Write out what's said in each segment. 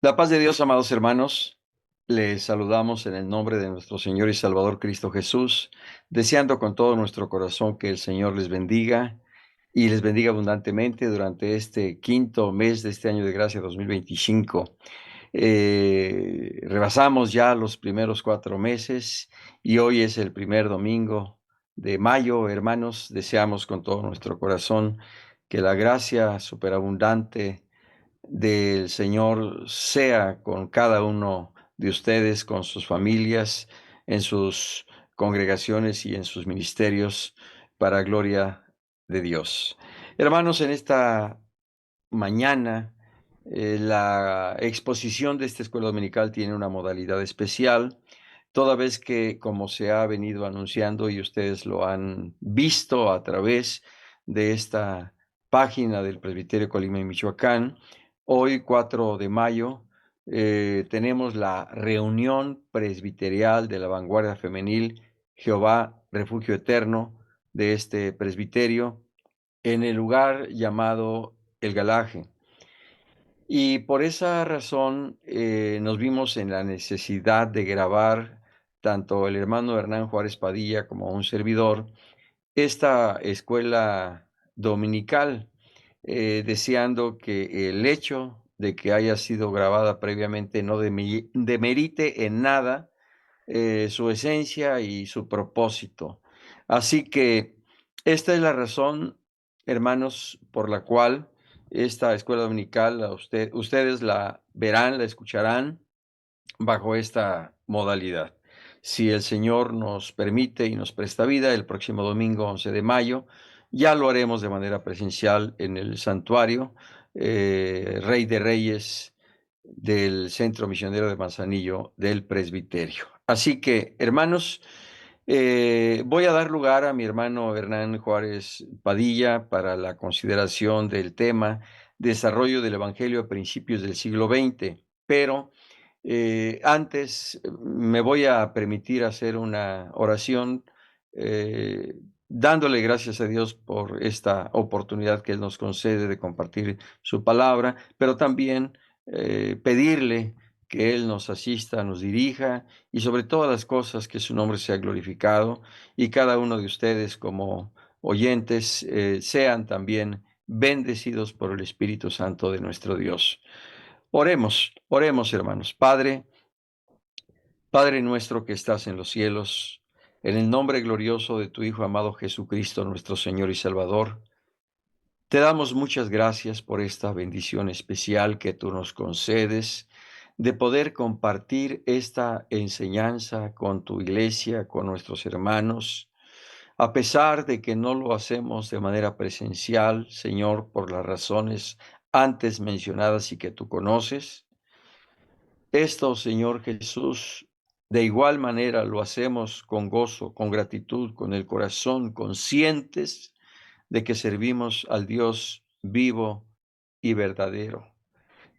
La paz de Dios, amados hermanos, les saludamos en el nombre de nuestro Señor y Salvador Cristo Jesús, deseando con todo nuestro corazón que el Señor les bendiga y les bendiga abundantemente durante este quinto mes de este año de gracia 2025. Rebasamos ya los primeros 4 meses y hoy es el primer domingo de mayo. Hermanos, deseamos con todo nuestro corazón que la gracia superabundante del Señor sea con cada uno de ustedes, con sus familias, en sus congregaciones y en sus ministerios, para gloria de Dios. Hermanos, en esta mañana, la exposición de esta escuela dominical tiene una modalidad especial, toda vez que, como se ha venido anunciando y ustedes lo han visto a través de esta página del Presbiterio Colima y Michoacán, hoy 4 de mayo tenemos la reunión presbiterial de la vanguardia femenil Jehová Refugio Eterno de este presbiterio en el lugar llamado El Galaje. Y por esa razón nos vimos en la necesidad de grabar, tanto el hermano Hernán Juárez Padilla como un servidor, esta escuela dominical, deseando que el hecho de que haya sido grabada previamente no demerite en nada su esencia y su propósito. Así que esta es la razón, hermanos, por la cual esta escuela dominical, ustedes la verán, la escucharán bajo esta modalidad. Si el Señor nos permite y nos presta vida, el próximo domingo 11 de mayo, ya lo haremos de manera presencial en el santuario Rey de Reyes del Centro Misionero de Manzanillo del Presbiterio. Así que, hermanos, voy a dar lugar a mi hermano Hernán Juárez Padilla para la consideración del tema Desarrollo del Evangelio a principios del siglo XX, pero antes me voy a permitir hacer una oración dándole gracias a Dios por esta oportunidad que Él nos concede de compartir su palabra, pero también pedirle que Él nos asista, nos dirija y sobre todas las cosas que su nombre sea glorificado y cada uno de ustedes como oyentes sean también bendecidos por el Espíritu Santo de nuestro Dios. Oremos, oremos hermanos. Padre nuestro que estás en los cielos, en el nombre glorioso de tu Hijo amado Jesucristo, nuestro Señor y Salvador, te damos muchas gracias por esta bendición especial que tú nos concedes de poder compartir esta enseñanza con tu iglesia, con nuestros hermanos, a pesar de que no lo hacemos de manera presencial, Señor, por las razones antes mencionadas y que tú conoces. Esto, Señor Jesús, de igual manera lo hacemos con gozo, con gratitud, con el corazón, conscientes de que servimos al Dios vivo y verdadero.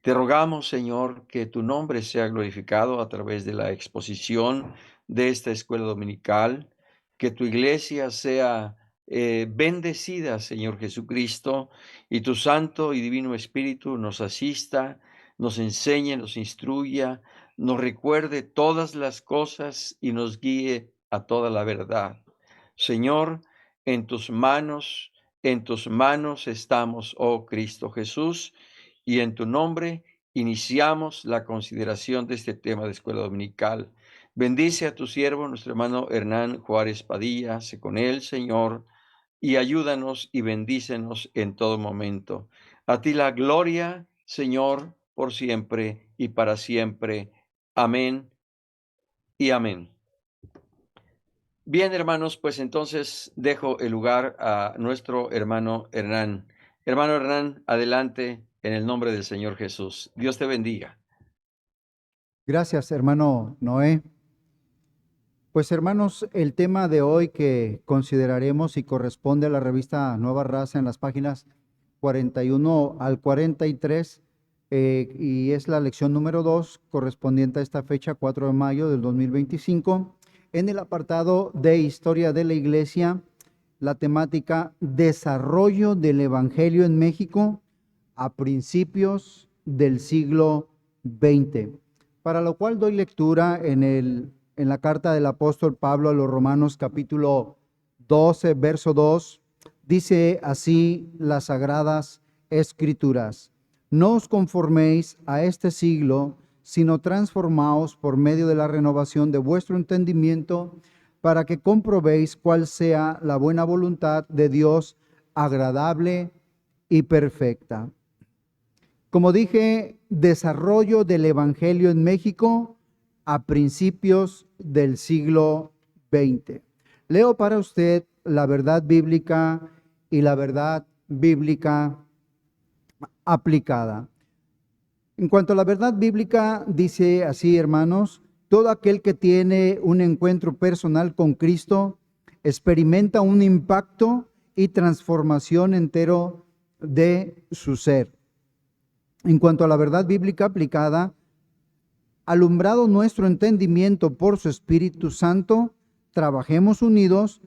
Te rogamos, Señor, que tu nombre sea glorificado a través de la exposición de esta escuela dominical, que tu iglesia sea bendecida, Señor Jesucristo, y tu Santo y Divino Espíritu nos asista, nos enseñe, nos instruya, nos recuerde todas las cosas y nos guíe a toda la verdad. Señor, en tus manos estamos, oh Cristo Jesús, y en tu nombre iniciamos la consideración de este tema de escuela dominical. Bendice a tu siervo, nuestro hermano Hernán Juárez Padilla, sé con él, Señor, y ayúdanos y bendícenos en todo momento. A ti la gloria, Señor, por siempre y para siempre. Amén y amén. Bien, hermanos, pues entonces dejo el lugar a nuestro hermano Hernán. Hermano Hernán, adelante en el nombre del Señor Jesús. Dios te bendiga. Gracias, hermano Noé. Pues hermanos, el tema de hoy que consideraremos y corresponde a la revista Nueva Raza en las páginas 41 al 43, y es la lección número 2 correspondiente a esta fecha, 4 de mayo del 2025, en el apartado de Historia de la Iglesia, la temática Desarrollo del Evangelio en México a principios del siglo XX, para lo cual doy lectura en la carta del apóstol Pablo a los Romanos capítulo 12, verso 2. Dice así las sagradas escrituras: no os conforméis a este siglo, sino transformaos por medio de la renovación de vuestro entendimiento, para que comprobéis cuál sea la buena voluntad de Dios, agradable y perfecta. Como dije, desarrollo del Evangelio en México a principios del siglo XX. Leo para usted la verdad bíblica y la verdad bíblica aplicada. En cuanto a la verdad bíblica, dice así, hermanos: todo aquel que tiene un encuentro personal con Cristo experimenta un impacto y transformación entero de su ser. En cuanto a la verdad bíblica aplicada, alumbrado nuestro entendimiento por su Espíritu Santo, trabajemos unidos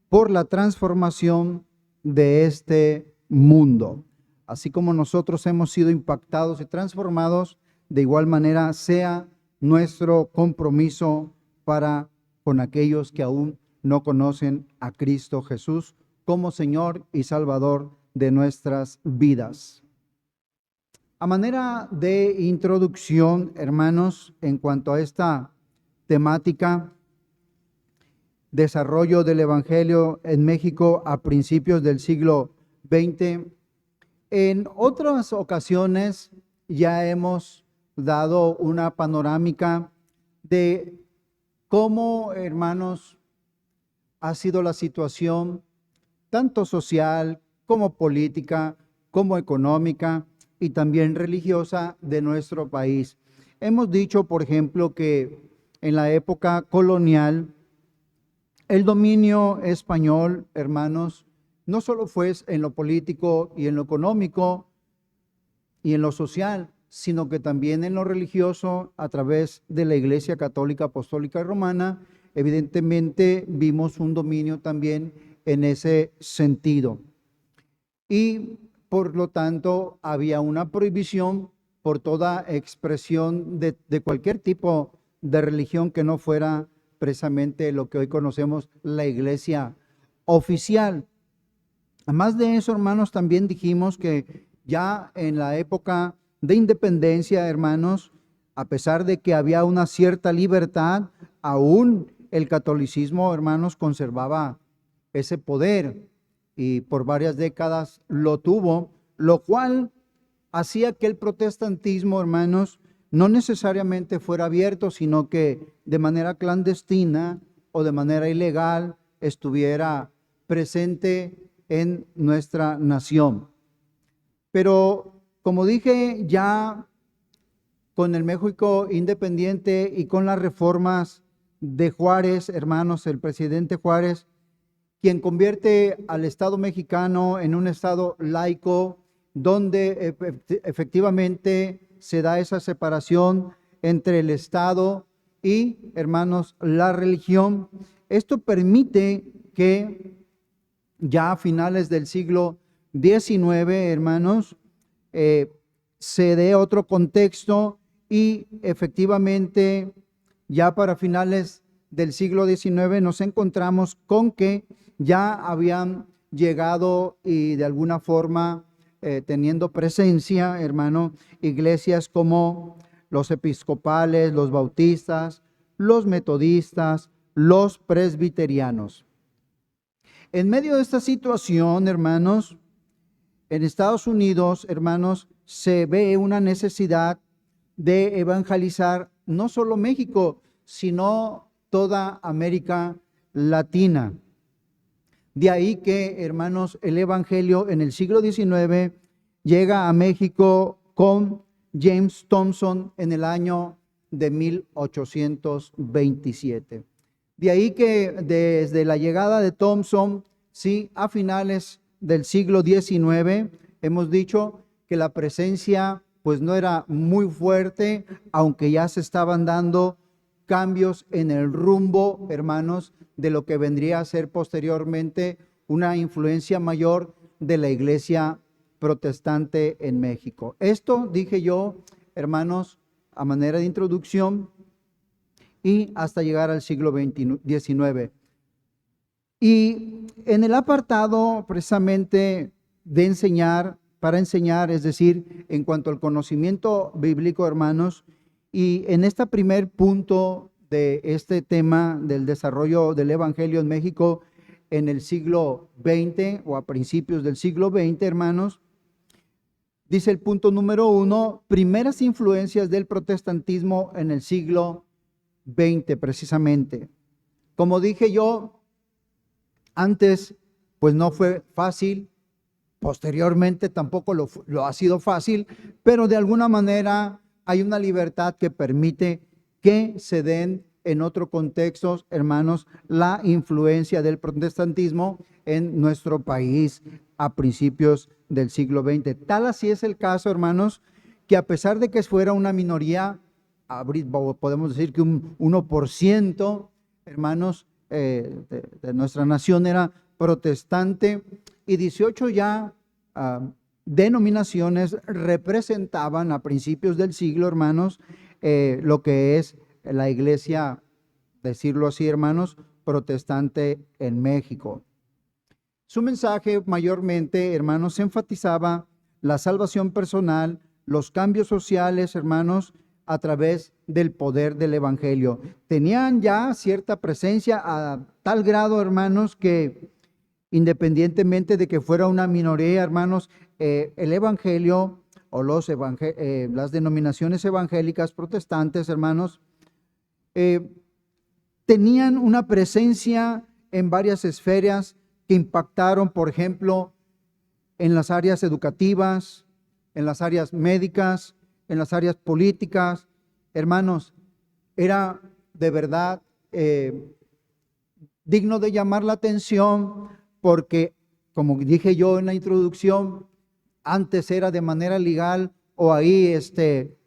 por la transformación de este mundo. Así como nosotros hemos sido impactados y transformados, de igual manera sea nuestro compromiso para con aquellos que aún no conocen a Cristo Jesús como Señor y Salvador de nuestras vidas. A manera de introducción, hermanos, en cuanto a esta temática, desarrollo del Evangelio en México a principios del siglo XX, en otras ocasiones ya hemos dado una panorámica de cómo, hermanos, ha sido la situación tanto social como política, como económica y también religiosa de nuestro país. Hemos dicho, por ejemplo, que en la época colonial, el dominio español, hermanos, no solo fue en lo político y en lo económico y en lo social, sino que también en lo religioso a través de la Iglesia Católica Apostólica Romana. Evidentemente vimos un dominio también en ese sentido. Y por lo tanto había una prohibición por toda expresión de cualquier tipo de religión que no fuera precisamente lo que hoy conocemos la Iglesia oficial. Además de eso, hermanos, también dijimos que ya en la época de independencia, hermanos, a pesar de que había una cierta libertad, aún el catolicismo, hermanos, conservaba ese poder y por varias décadas lo tuvo, lo cual hacía que el protestantismo, hermanos, no necesariamente fuera abierto, sino que de manera clandestina o de manera ilegal estuviera presente en nuestra nación. Pero como dije, ya con el México independiente y con las reformas de Juárez, hermanos, el presidente Juárez, quien convierte al Estado mexicano en un Estado laico, donde efectivamente se da esa separación entre el Estado y, hermanos, la religión. Esto permite que ya a finales del siglo XIX, hermanos, se dé otro contexto y efectivamente ya para finales del siglo XIX nos encontramos con que ya habían llegado y de alguna forma teniendo presencia, hermano, iglesias como los episcopales, los bautistas, los metodistas, los presbiterianos. En medio de esta situación, hermanos, en Estados Unidos, hermanos, se ve una necesidad de evangelizar no solo México, sino toda América Latina. De ahí que, hermanos, el evangelio en el siglo XIX llega a México con James Thompson en el año de 1827. De ahí que desde la llegada de Thompson, sí, a finales del siglo XIX, hemos dicho que la presencia pues no era muy fuerte, aunque ya se estaban dando cambios en el rumbo, hermanos, de lo que vendría a ser posteriormente una influencia mayor de la iglesia protestante en México. Esto, dije yo, hermanos, a manera de introducción, y hasta llegar al siglo XIX. Y en el apartado precisamente de enseñar, para enseñar, es decir, en cuanto al conocimiento bíblico, hermanos, y en este primer punto de este tema del desarrollo del Evangelio en México en el siglo XX o a principios del siglo XX, hermanos, dice el punto número 1, primeras influencias del protestantismo en el siglo XX, precisamente. Como dije yo antes, pues no fue fácil, posteriormente tampoco lo ha sido fácil, pero de alguna manera hay una libertad que permite que se den en otro contexto, hermanos, la influencia del protestantismo en nuestro país a principios del siglo XX. Tal así es el caso, hermanos, que a pesar de que fuera una minoría, podemos decir que un 1%, hermanos, de nuestra nación era protestante, y 18 ya denominaciones representaban a principios del siglo, hermanos, lo que es la iglesia, decirlo así, hermanos, protestante en México. Su mensaje mayormente, hermanos, enfatizaba la salvación personal, los cambios sociales, hermanos, a través del poder del Evangelio. Tenían ya cierta presencia a tal grado, hermanos, que independientemente de que fuera una minoría, hermanos, el Evangelio o las denominaciones evangélicas protestantes, hermanos, tenían una presencia en varias esferas que impactaron, por ejemplo, en las áreas educativas, en las áreas médicas, en las áreas políticas. Hermanos, era de verdad digno de llamar la atención porque, como dije yo en la introducción, antes era de manera legal o ahí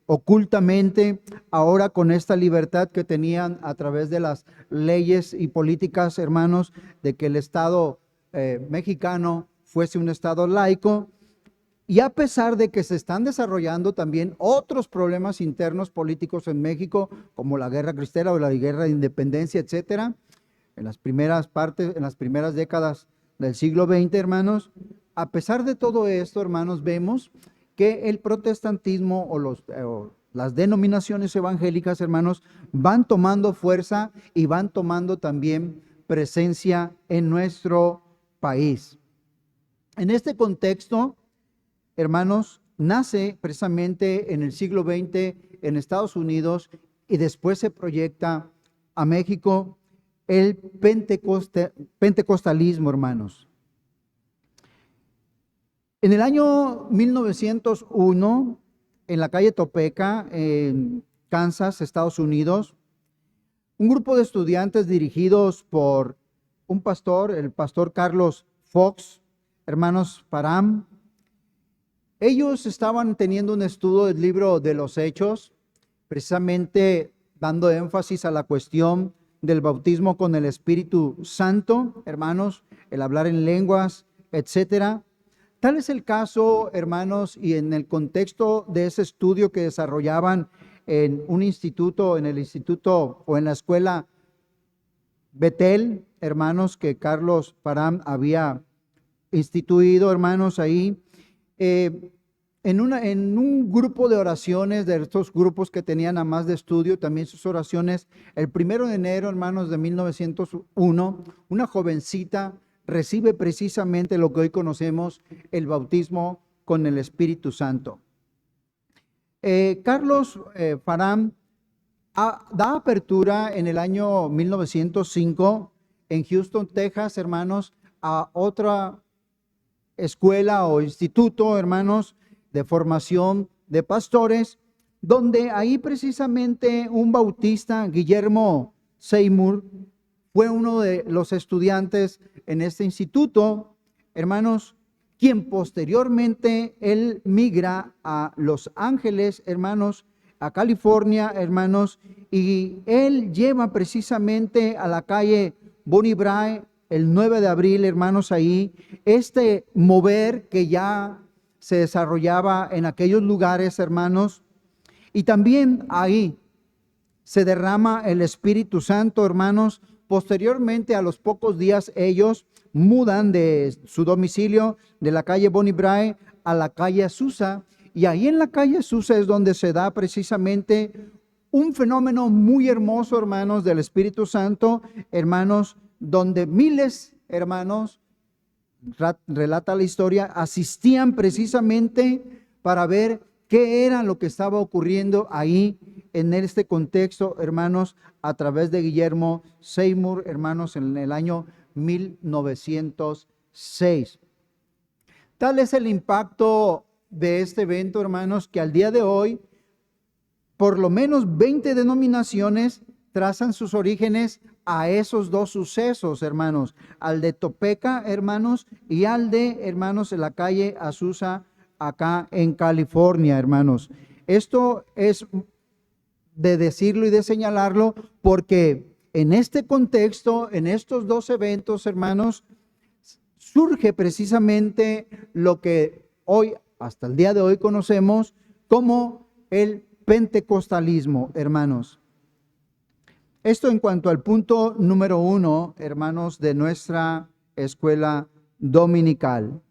ocultamente, ahora con esta libertad que tenían a través de las leyes y políticas, hermanos, de que el Estado mexicano fuese un Estado laico, y a pesar de que se están desarrollando también otros problemas internos políticos en México, como la guerra cristera o la guerra de independencia, etcétera, en las primeras décadas del siglo XX, hermanos, a pesar de todo esto, hermanos, vemos que el protestantismo o las denominaciones evangélicas, hermanos, van tomando fuerza y van tomando también presencia en nuestro país. En este contexto, hermanos, nace precisamente en el siglo XX en Estados Unidos y después se proyecta a México el pentecostalismo, hermanos. En el año 1901, en la calle Topeka, en Kansas, Estados Unidos, un grupo de estudiantes dirigidos por un pastor, el pastor Carlos Fox, hermanos Parham, ellos estaban teniendo un estudio del libro de los Hechos, precisamente dando énfasis a la cuestión del bautismo con el Espíritu Santo, hermanos, el hablar en lenguas, etcétera. Tal es el caso, hermanos, y en el contexto de ese estudio que desarrollaban en un instituto, en el instituto o en la escuela Betel, hermanos, que Carlos Parham había instituido, hermanos, ahí, en un grupo de oraciones, de estos grupos que tenían a más de estudio, también sus oraciones, el 1 de enero, hermanos, de 1901, una jovencita recibe precisamente lo que hoy conocemos, el bautismo con el Espíritu Santo. Carlos Parham da apertura en el año 1905 en Houston, Texas, hermanos, a otra escuela o instituto, hermanos, de formación de pastores, donde ahí precisamente un bautista, Guillermo Seymour, fue uno de los estudiantes en este instituto, hermanos, quien posteriormente él migra a Los Ángeles, hermanos, a California, hermanos, y él lleva precisamente a la calle Bonnie Brae el 9 de abril, hermanos, ahí, este mover que ya se desarrollaba en aquellos lugares, hermanos, Y también ahí se derrama el Espíritu Santo, hermanos. Posteriormente, a los pocos días, ellos mudan de su domicilio de la calle Bonnie Brae a la calle Azusa. Y ahí en la calle Azusa es donde se da precisamente un fenómeno muy hermoso, hermanos, del Espíritu Santo, hermanos, donde miles, hermanos, relata la historia, asistían precisamente para ver qué era lo que estaba ocurriendo ahí en este contexto, hermanos, a través de Guillermo Seymour, hermanos, en el año 1906. Tal es el impacto de este evento, hermanos, que al día de hoy, por lo menos 20 denominaciones trazan sus orígenes a esos dos sucesos, hermanos, al de Topeka, hermanos, y al de, hermanos, en la calle Azusa, acá en California, hermanos. Esto es de decirlo y de señalarlo porque en este contexto, en estos dos eventos, hermanos, surge precisamente lo que hoy, hasta el día de hoy, conocemos como el pentecostalismo, hermanos. Esto en cuanto al punto número 1, hermanos, de nuestra escuela dominical.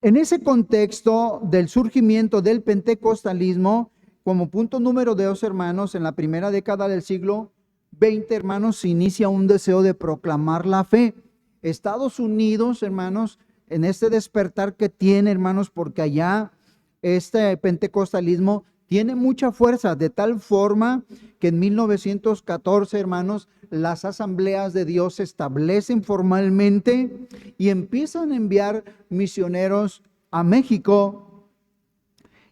En ese contexto del surgimiento del pentecostalismo, como punto número 2, hermanos, en la primera década del siglo XX, hermanos, se inicia un deseo de proclamar la fe. Estados Unidos, hermanos, en este despertar que tiene, hermanos, porque allá este pentecostalismo tiene mucha fuerza, de tal forma que en 1914, hermanos, las asambleas de Dios se establecen formalmente y empiezan a enviar misioneros a México.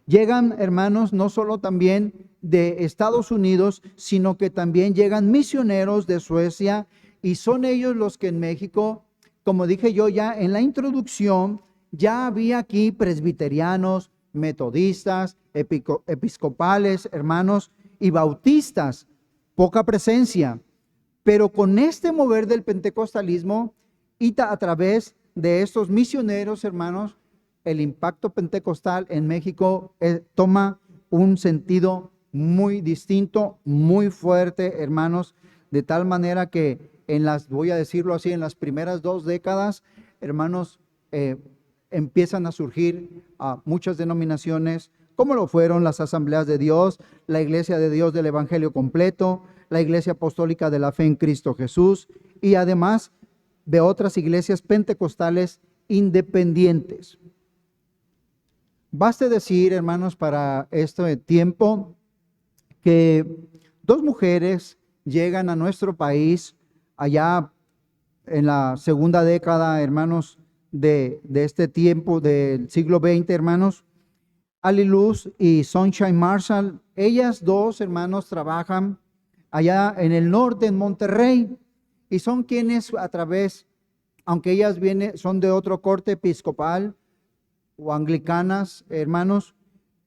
Llegan, hermanos, no solo también de Estados Unidos, sino que también llegan misioneros de Suecia, y son ellos los que en México, como dije yo ya en la introducción, ya había aquí presbiterianos, metodistas, episcopales, hermanos, y bautistas, poca presencia. Pero con este mover del pentecostalismo y a través de estos misioneros, hermanos, el impacto pentecostal en México toma un sentido muy distinto, muy fuerte, hermanos, de tal manera que voy a decirlo así, en las primeras 2 décadas, hermanos, empiezan a surgir muchas denominaciones, como lo fueron las Asambleas de Dios, la Iglesia de Dios del Evangelio Completo, la Iglesia Apostólica de la Fe en Cristo Jesús, y además de otras iglesias pentecostales independientes. Baste decir, hermanos, para este tiempo, que 2 mujeres llegan a nuestro país allá en la segunda década, hermanos, de este tiempo del siglo XX, hermanos. Ali Luz y Sunshine Marshall, ellas 2, hermanos, trabajan allá en el norte, en Monterrey, y son quienes a través, aunque ellas son de otro corte episcopal o anglicanas, hermanos,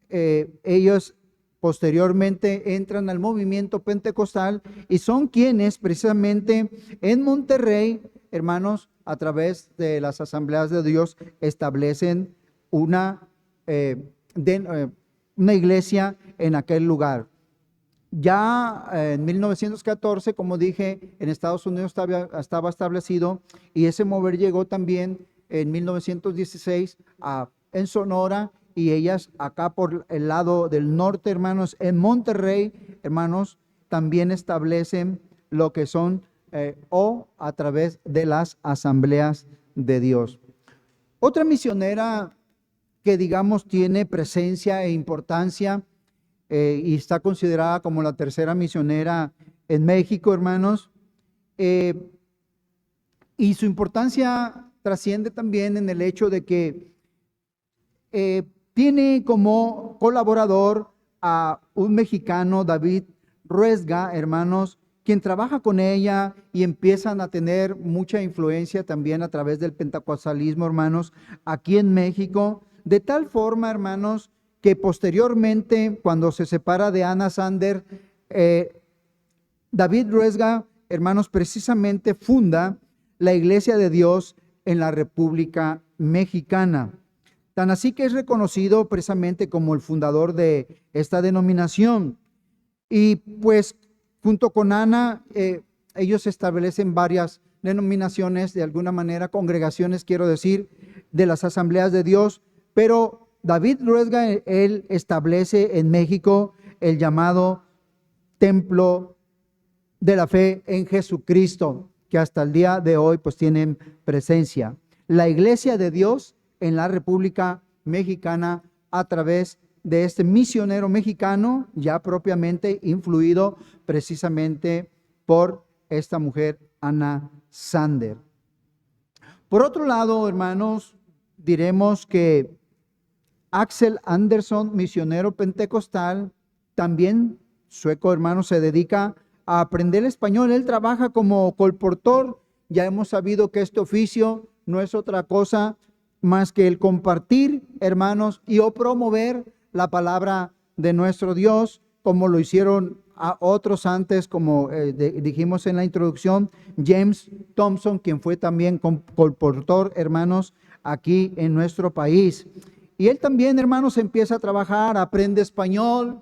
ellos posteriormente entran al movimiento pentecostal y son quienes precisamente en Monterrey, hermanos, a través de las Asambleas de Dios, establecen una iglesia en aquel lugar. Ya en 1914, como dije, en Estados Unidos estaba establecido, y ese mover llegó también en 1916 en Sonora, y ellas acá por el lado del norte, hermanos, en Monterrey, hermanos, también establecen lo que son a través de las Asambleas de Dios. Otra misionera que, digamos, tiene presencia e importancia y está considerada como la tercera misionera en México, hermanos, y su importancia trasciende también en el hecho de que tiene como colaborador a un mexicano, David Ruesga, hermanos, quien trabaja con ella y empiezan a tener mucha influencia también a través del pentecostalismo, hermanos, aquí en México, de tal forma, hermanos, que posteriormente, cuando se separa de Anna Sander, David Ruesga, hermanos, precisamente funda la Iglesia de Dios en la República Mexicana. Tan así que es reconocido precisamente como el fundador de esta denominación. Y pues junto con Ana, ellos establecen varias denominaciones, de alguna manera, congregaciones, quiero decir, de las asambleas de Dios, pero David Ruesga, él establece en México el llamado Templo de la Fe en Jesucristo, que hasta el día de hoy pues tienen presencia. La Iglesia de Dios en la República Mexicana a través de este misionero mexicano, ya propiamente influido precisamente por esta mujer, Ana Sander. Por otro lado, hermanos, diremos que Axel Anderson, misionero pentecostal, también sueco, hermano, se dedica a aprender español. Él trabaja como colportor. Ya hemos sabido que este oficio no es otra cosa más que el compartir, hermanos, y o promover la palabra de nuestro Dios, como lo hicieron a otros antes, como dijimos en la introducción, James Thompson, quien fue también colportor, hermanos, aquí en nuestro país. Y él también, hermanos, empieza a trabajar, aprende español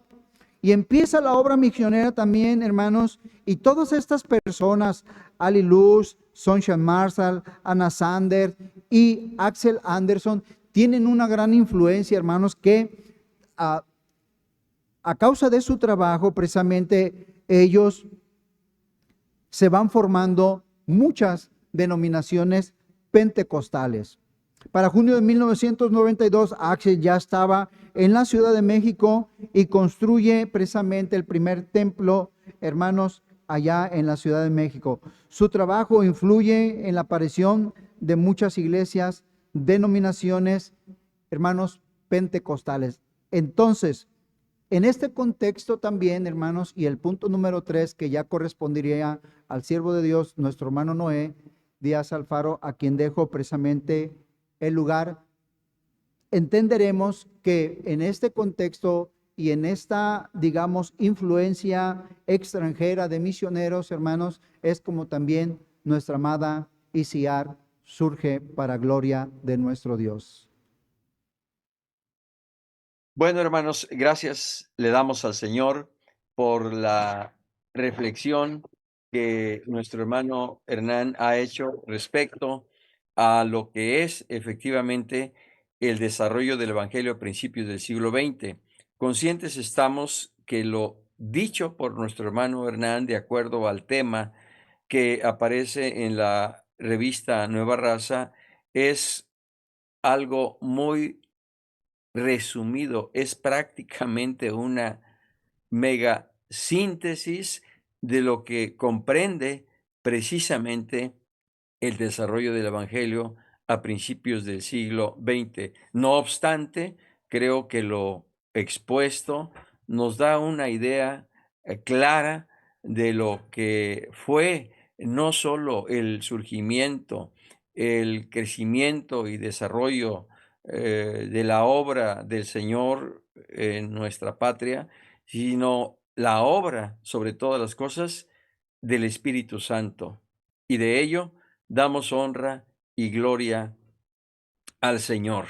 y empieza la obra misionera también, hermanos. Y todas estas personas, Ali Luz, Sunshine Marshall, Anna Sander y Axel Anderson, tienen una gran influencia, hermanos, que a causa de su trabajo, precisamente ellos se van formando muchas denominaciones pentecostales. Para junio de 1992, Axel ya estaba en la Ciudad de México y construye precisamente el primer templo, hermanos, allá en la Ciudad de México. Su trabajo influye en la aparición de muchas iglesias, denominaciones, hermanos, pentecostales. Entonces, en este contexto también, hermanos, y el punto número 3, que ya correspondería al siervo de Dios, nuestro hermano Noé Díaz Alfaro, a quien dejo precisamente el lugar, entenderemos que en este contexto y en esta, digamos, influencia extranjera de misioneros, hermanos, es como también nuestra amada ICR surge para gloria de nuestro Dios. Bueno, hermanos, gracias le damos al Señor por la reflexión que nuestro hermano Hernán ha hecho respecto a lo que es efectivamente el desarrollo del Evangelio a principios del siglo XX. Conscientes estamos que lo dicho por nuestro hermano Hernán, de acuerdo al tema que aparece en la revista Nueva Raza, es algo muy resumido, es prácticamente una mega síntesis de lo que comprende precisamente el desarrollo del Evangelio a principios del siglo XX. No obstante, creo que lo expuesto nos da una idea clara de lo que fue no solo el surgimiento, el crecimiento y desarrollo de la obra del Señor en nuestra patria, sino la obra, sobre todas las cosas, del Espíritu Santo. Y de ello damos honra y gloria al Señor.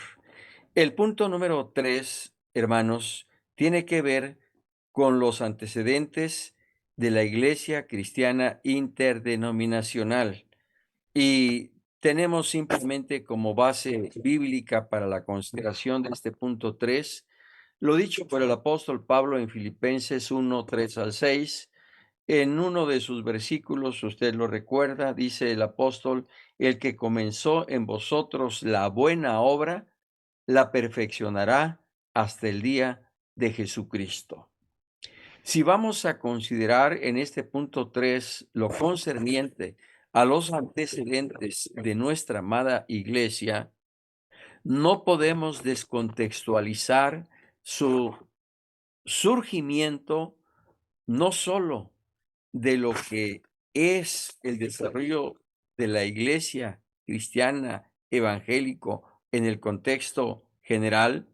El punto número 3, hermanos, tiene que ver con los antecedentes de la Iglesia Cristiana Interdenominacional. Y tenemos simplemente como base bíblica para la consideración de este punto 3 lo dicho por el apóstol Pablo en Filipenses 1, 3 al 6. En uno de sus versículos, usted lo recuerda, dice el apóstol: el que comenzó en vosotros la buena obra, la perfeccionará hasta el día de Jesucristo. Si vamos a considerar en este punto 3 lo concerniente a los antecedentes de nuestra amada iglesia, no podemos descontextualizar su surgimiento no solo de lo que es el desarrollo de la iglesia cristiana evangélico en el contexto general,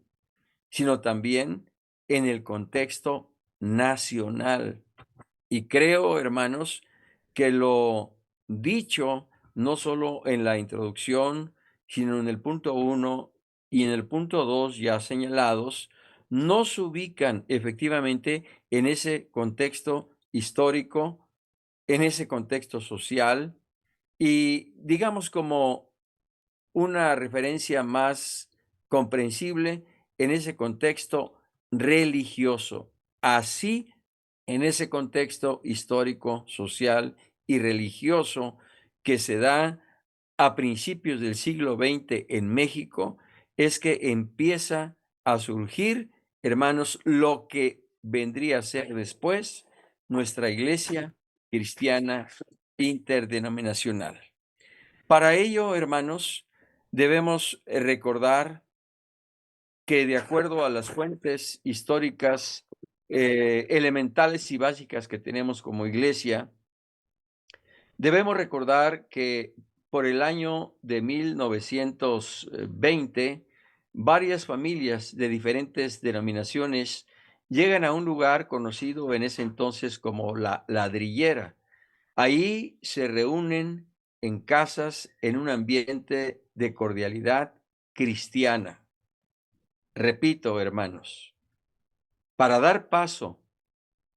sino también en el contexto nacional. Y creo, hermanos, que lo dicho no solo en la introducción, sino en el punto 1 y en el punto 2 ya señalados, no se ubican efectivamente en ese contexto histórico, en ese contexto social y digamos como una referencia más comprensible en ese contexto religioso. Así, en ese contexto histórico, social y religioso que se da a principios del siglo XX en México, es que empieza a surgir, hermanos, lo que vendría a ser después nuestra iglesia cristiana interdenominacional. Para ello, hermanos, debemos recordar que de acuerdo a las fuentes históricas elementales y básicas que tenemos como iglesia, debemos recordar que por el año de 1920, varias familias de diferentes denominaciones llegan a un lugar conocido en ese entonces como la ladrillera. Ahí se reúnen en casas en un ambiente de cordialidad cristiana. Repito, hermanos, para dar paso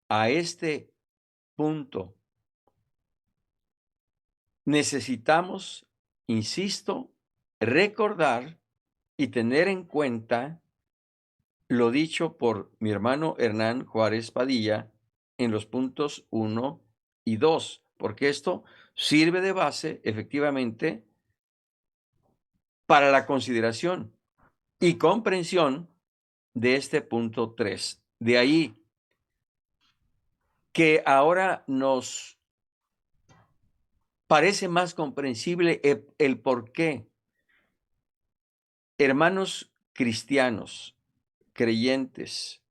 a este punto, necesitamos, insisto, recordar y tener en cuenta lo dicho por mi hermano Hernán Juárez Padilla en los puntos 1 y 2, porque esto sirve de base, efectivamente, para la consideración y comprensión de este punto 3. De ahí que ahora nos parece más comprensible el por qué hermanos cristianos, creyentes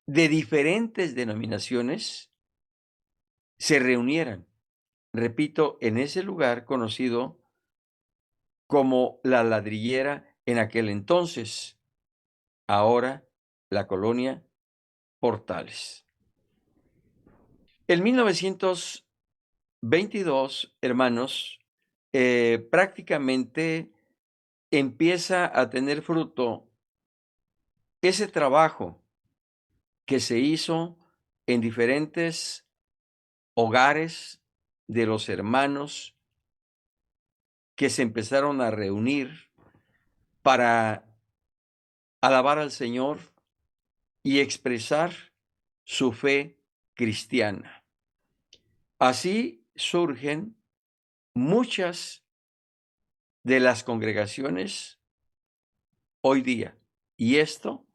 de diferentes denominaciones se reunieran, repito, en ese lugar conocido como la ladrillera en aquel entonces, ahora la colonia Portales. En 1922, hermanos, prácticamente empieza a tener fruto ese trabajo que se hizo en diferentes hogares de los hermanos que se empezaron a reunir para alabar al Señor y expresar su fe cristiana. Así surgen muchas de las congregaciones hoy día. Y esto,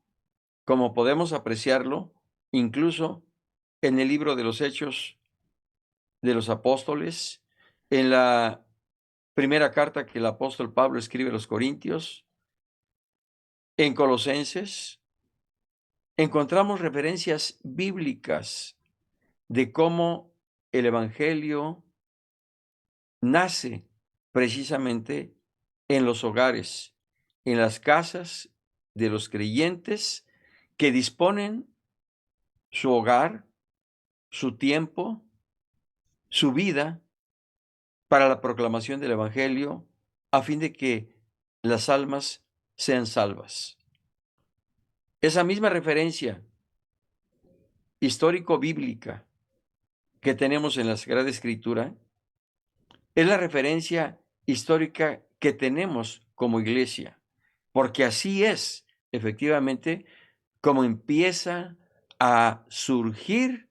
como podemos apreciarlo, incluso en el libro de los Hechos de los Apóstoles, en la primera carta que el apóstol Pablo escribe a los Corintios, en Colosenses, encontramos referencias bíblicas de cómo el Evangelio nace precisamente en los hogares, en las casas de los creyentes que disponen su hogar, su tiempo, su vida para la proclamación del Evangelio, a fin de que las almas sean salvas. Esa misma referencia histórico-bíblica que tenemos en la Sagrada Escritura es la referencia histórica que tenemos como iglesia, porque así es, efectivamente, como empieza a surgir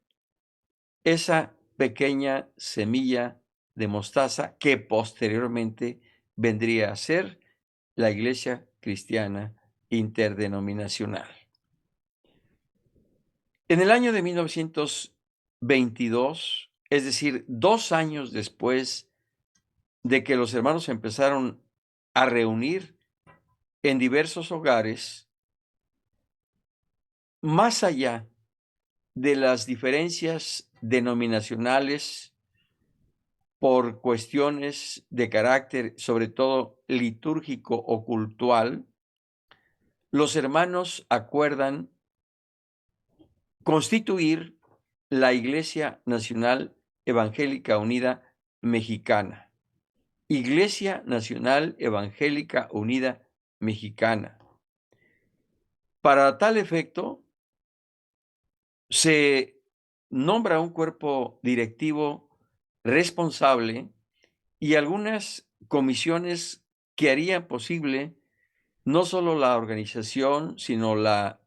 esa pequeña semilla de mostaza que posteriormente vendría a ser la iglesia cristiana interdenominacional. En el año de 1922, es decir, 2 años después de que los hermanos empezaron a reunir en diversos hogares, más allá de las diferencias denominacionales por cuestiones de carácter, sobre todo litúrgico o cultural, los hermanos acuerdan constituir la Iglesia Nacional Evangélica Unida Mexicana. Iglesia Nacional Evangélica Unida Mexicana. Para tal efecto, se nombra un cuerpo directivo responsable y algunas comisiones que harían posible no solo la organización, sino la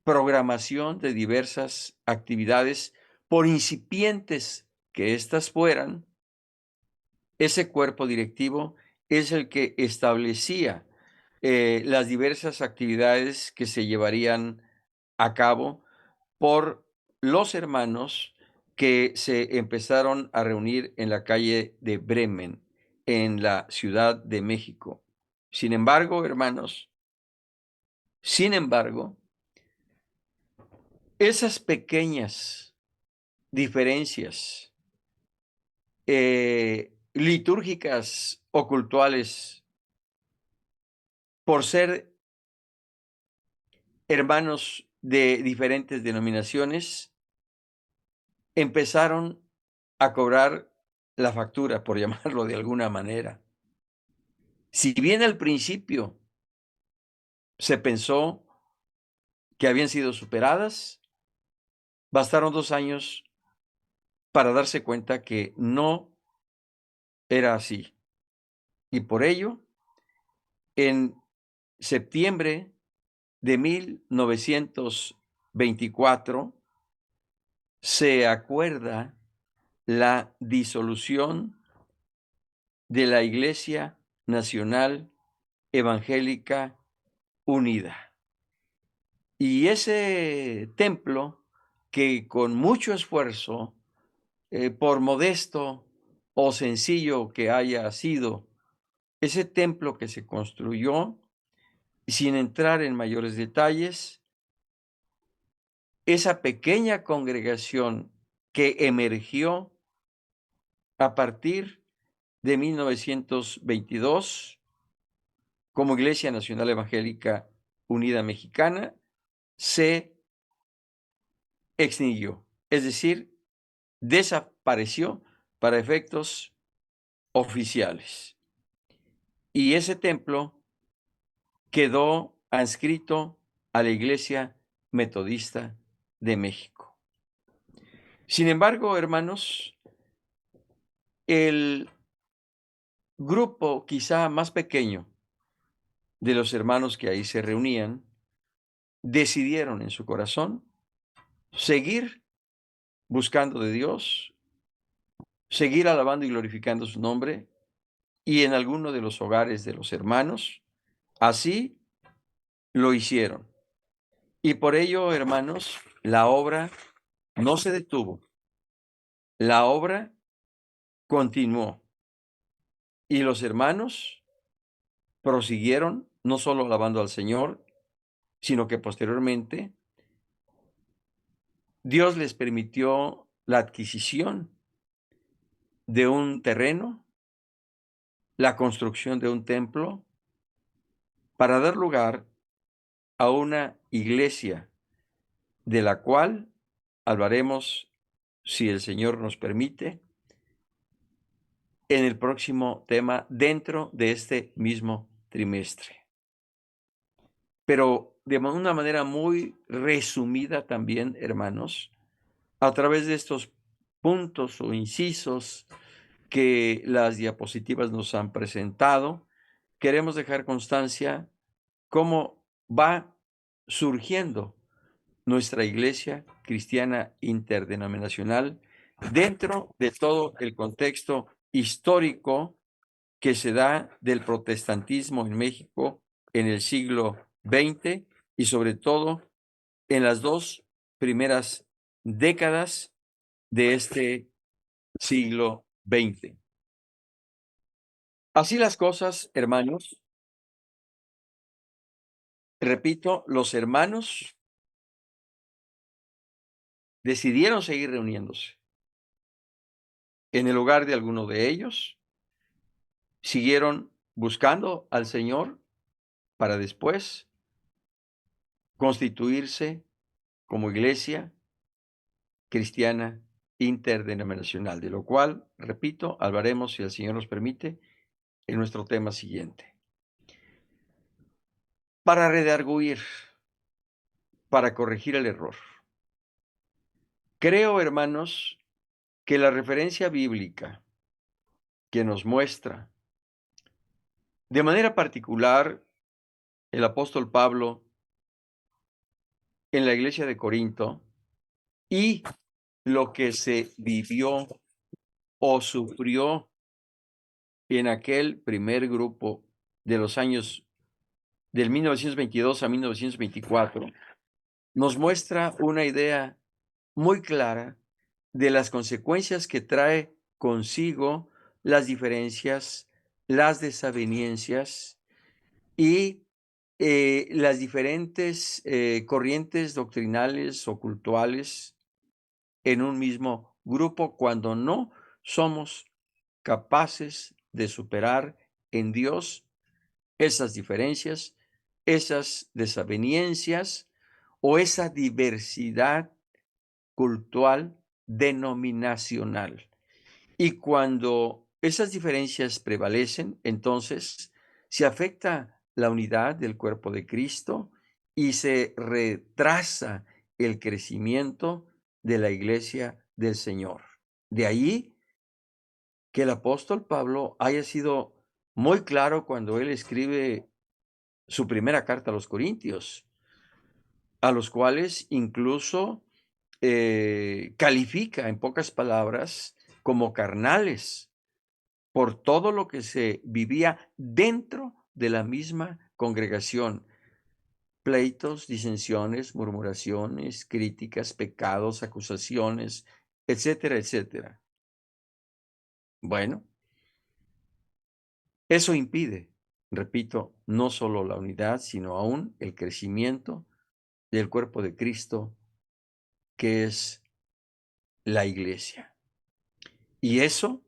programación de diversas actividades, por incipientes que éstas fueran. Ese cuerpo directivo es el que establecía las diversas actividades que se llevarían a cabo por los hermanos que se empezaron a reunir en la calle de Bremen, en la Ciudad de México. Sin embargo, hermanos, sin embargo, esas pequeñas diferencias litúrgicas o cultuales, por ser hermanos de diferentes denominaciones, empezaron a cobrar la factura, por llamarlo de alguna manera. Si bien al principio se pensó que habían sido superadas, bastaron 2 años para darse cuenta que no era así. Y por ello, en septiembre de 1924 se acuerda la disolución de la Iglesia Nacional Evangélica Unida. Y ese templo, que con mucho esfuerzo, por modesto o sencillo que haya sido, ese templo que se construyó, sin entrar en mayores detalles, esa pequeña congregación que emergió a partir de 1922 como Iglesia Nacional Evangélica Unida Mexicana, se extinguió, es decir, desapareció para efectos oficiales. Y ese templo quedó adscrito a la Iglesia Metodista de México. Sin embargo, hermanos, el grupo quizá más pequeño de los hermanos que ahí se reunían decidieron en su corazón seguir buscando de Dios, seguir alabando y glorificando su nombre, y en alguno de los hogares de los hermanos, así lo hicieron. Y por ello, hermanos, la obra no se detuvo, la obra continuó. Y los hermanos prosiguieron, no solo alabando al Señor, sino que posteriormente Dios les permitió la adquisición de un terreno, la construcción de un templo, para dar lugar a una iglesia de la cual hablaremos, si el Señor nos permite, en el próximo tema dentro de este mismo trimestre. Pero de una manera muy resumida también, hermanos, a través de estos puntos o incisos que las diapositivas nos han presentado, queremos dejar constancia cómo va surgiendo nuestra iglesia cristiana interdenominacional dentro de todo el contexto histórico que se da del protestantismo en México en el siglo XX y sobre todo en las 2 primeras décadas de este siglo XX. Así las cosas, hermanos, repito, los hermanos decidieron seguir reuniéndose en el hogar de alguno de ellos, siguieron buscando al Señor para después constituirse como iglesia cristiana interdenominacional, de lo cual, repito, hablaremos, si el Señor nos permite, en nuestro tema siguiente. para redarguir, para corregir el error. Creo, hermanos, que la referencia bíblica que nos muestra, de manera particular, el apóstol Pablo en la iglesia de Corinto y lo que se vivió o sufrió en aquel primer grupo de los años del 1922 a 1924, nos muestra una idea muy clara de las consecuencias que trae consigo las diferencias, las desavenencias y las diferentes corrientes doctrinales o cultuales en un mismo grupo cuando no somos capaces de superar en Dios esas diferencias, esas desavenencias o esa diversidad cultural denominacional. Y cuando esas diferencias prevalecen, entonces se afecta la unidad del cuerpo de Cristo y se retrasa el crecimiento de la iglesia del Señor. De ahí que el apóstol Pablo haya sido muy claro cuando él escribe su primera carta a los Corintios, a los cuales incluso califica en pocas palabras como carnales por todo lo que se vivía dentro de la misma congregación. Pleitos, disensiones, murmuraciones, críticas, pecados, acusaciones, etcétera, etcétera. Bueno, eso impide, repito, no solo la unidad, sino aún el crecimiento del cuerpo de Cristo, que es la iglesia. Y eso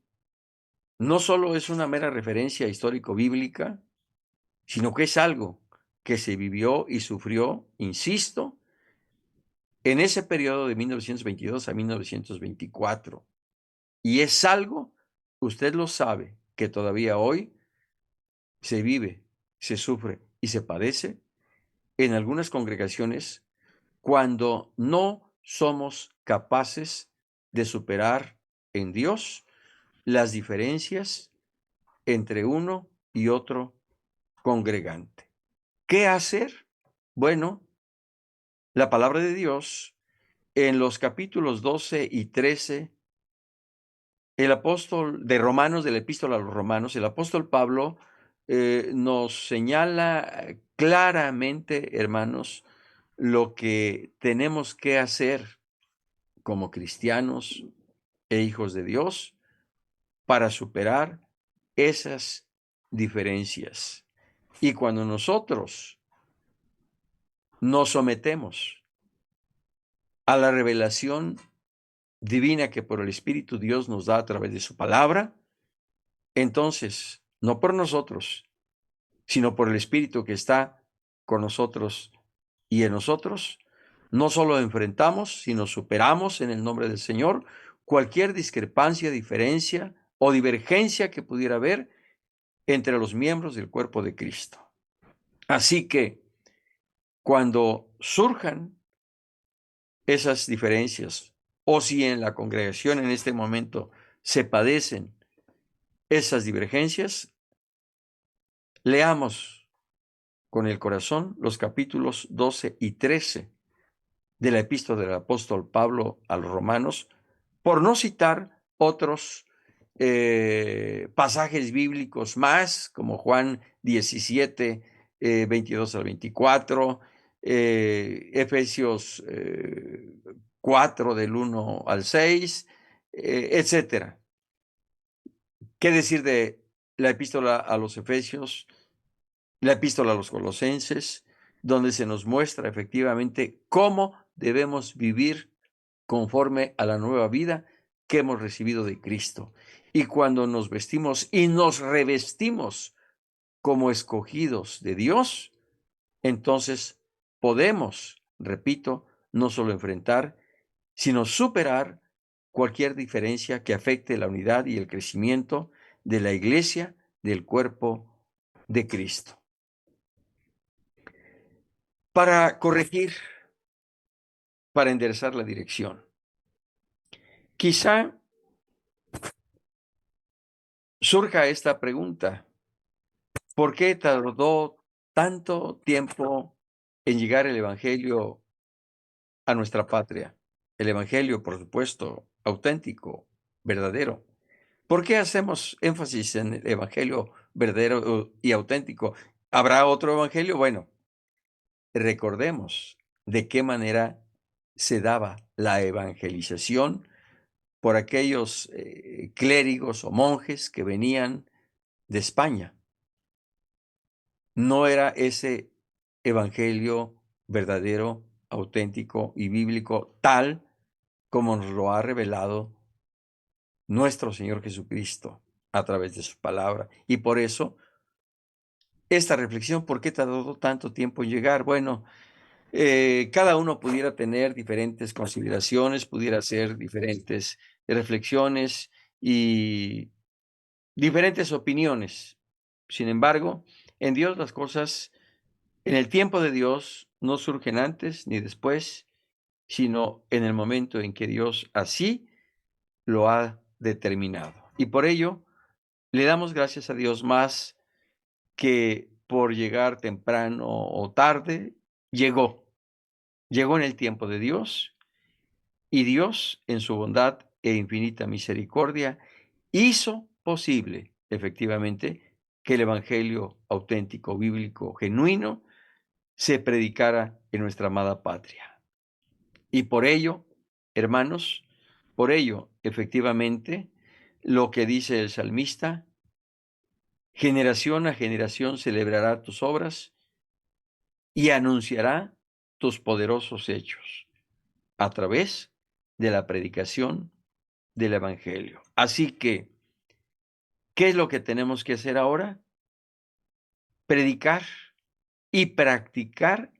no solo es una mera referencia histórico-bíblica, sino que es algo que se vivió y sufrió, insisto, en ese periodo de 1922 a 1924. Y es algo, usted lo sabe, que todavía hoy se vive, se sufre y se padece en algunas congregaciones cuando no somos capaces de superar en Dios las diferencias entre uno y otro congregante. ¿Qué hacer? Bueno, la palabra de Dios en los capítulos 12 y 13, el apóstol de Romanos, de la epístola a los Romanos, el apóstol Pablo nos señala claramente, hermanos, lo que tenemos que hacer como cristianos e hijos de Dios para superar esas diferencias. Y cuando nosotros nos sometemos a la revelación divina que por el Espíritu Dios nos da a través de su palabra, entonces, no por nosotros, sino por el Espíritu que está con nosotros y en nosotros, no solo enfrentamos, sino superamos en el nombre del Señor cualquier discrepancia, diferencia o divergencia que pudiera haber entre los miembros del cuerpo de Cristo. Así que cuando surjan esas diferencias o si en la congregación en este momento se padecen esas divergencias, leamos con el corazón los capítulos 12 y 13 de la epístola del apóstol Pablo a los romanos, por no citar otros pasajes bíblicos más, como Juan 17, 22 al 24, Efesios 4 del 1 al 6, etcétera. ¿Qué decir de la epístola a los Efesios, la epístola a los Colosenses, donde se nos muestra efectivamente cómo debemos vivir conforme a la nueva vida que hemos recibido de Cristo? Y cuando nos vestimos y nos revestimos como escogidos de Dios, entonces podemos, repito, no solo enfrentar, sino superar cualquier diferencia que afecte la unidad y el crecimiento de la iglesia, del cuerpo de Cristo. para corregir, para enderezar la dirección. Quizá surja esta pregunta: ¿por qué tardó tanto tiempo en llegar el evangelio a nuestra patria? El evangelio, por supuesto, auténtico, verdadero. ¿Por qué hacemos énfasis en el evangelio verdadero y auténtico? ¿Habrá otro evangelio? Bueno, recordemos de qué manera se daba la evangelización por aquellos clérigos o monjes que venían de España. No era ese evangelio verdadero, auténtico y bíblico, tal como nos lo ha revelado nuestro Señor Jesucristo a través de su palabra. Y por eso, esta reflexión: ¿por qué tardó tanto tiempo en llegar? Bueno, cada uno pudiera tener diferentes consideraciones, pudiera hacer diferentes reflexiones y diferentes opiniones. Sin embargo, en Dios las cosas, en el tiempo de Dios, no surgen antes ni después, sino en el momento en que Dios así lo ha determinado. Y por ello, le damos gracias a Dios más que por llegar temprano o tarde, llegó. Llegó en el tiempo de Dios, y Dios, en su bondad e infinita misericordia, hizo posible, efectivamente, que el evangelio auténtico, bíblico, genuino, se predicara en nuestra amada patria. Y por ello, hermanos, por ello, efectivamente, lo que dice el salmista: generación a generación celebrará tus obras y anunciará tus poderosos hechos a través de la predicación del evangelio. Así que, ¿qué es lo que tenemos que hacer ahora? Predicar y practicar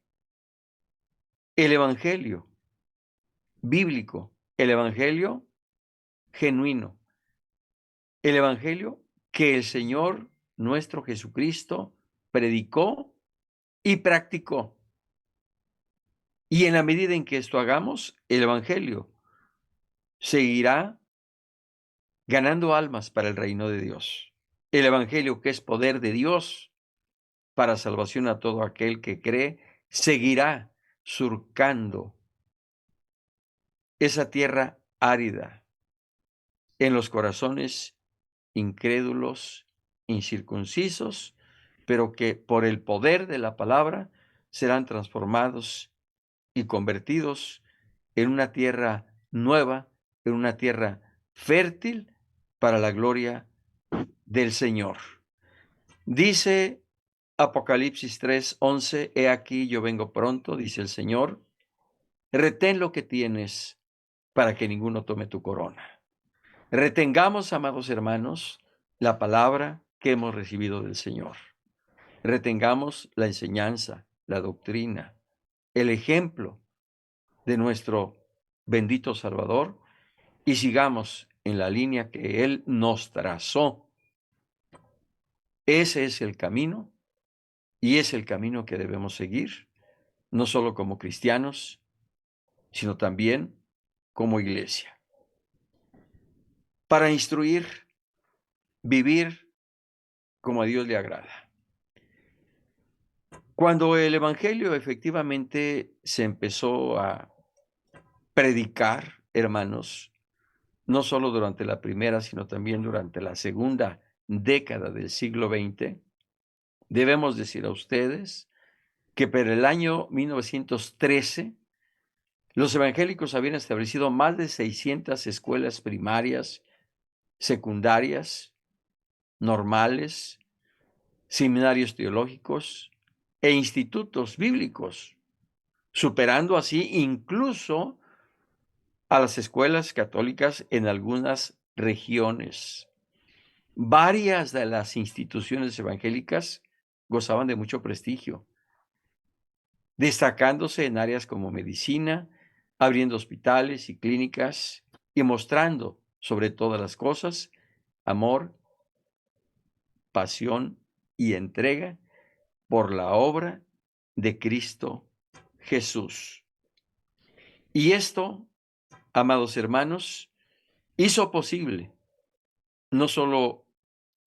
el evangelio bíblico, el evangelio genuino, el evangelio que el Señor nuestro Jesucristo predicó y practicó. Y en la medida en que esto hagamos, el evangelio seguirá ganando almas para el reino de Dios. El evangelio, que es poder de Dios para salvación a todo aquel que cree, seguirá surcando esa tierra árida en los corazones incrédulos, incircuncisos, pero que por el poder de la palabra serán transformados y convertidos en una tierra nueva, en una tierra fértil para la gloria del Señor. Dice Apocalipsis 3:11: he aquí yo vengo pronto, dice el Señor, retén lo que tienes para que ninguno tome tu corona. Retengamos, amados hermanos, la palabra que hemos recibido del Señor. Retengamos la enseñanza, la doctrina, el ejemplo de nuestro bendito Salvador, y sigamos en la línea que Él nos trazó. Ese es el camino, y es el camino que debemos seguir, no solo como cristianos, sino también como iglesia, para instruir, vivir como a Dios le agrada. Cuando el evangelio efectivamente se empezó a predicar, hermanos, no solo durante la primera, sino también durante la segunda década del siglo XX, debemos decir a ustedes que para el año 1913 los evangélicos habían establecido más de 600 escuelas primarias, secundarias, normales, seminarios teológicos e institutos bíblicos, superando así incluso a las escuelas católicas en algunas regiones. Varias de las instituciones evangélicas gozaban de mucho prestigio, destacándose en áreas como medicina, abriendo hospitales y clínicas y mostrando, sobre todas las cosas, amor, pasión y entrega por la obra de Cristo Jesús. Y esto, amados hermanos, hizo posible no solo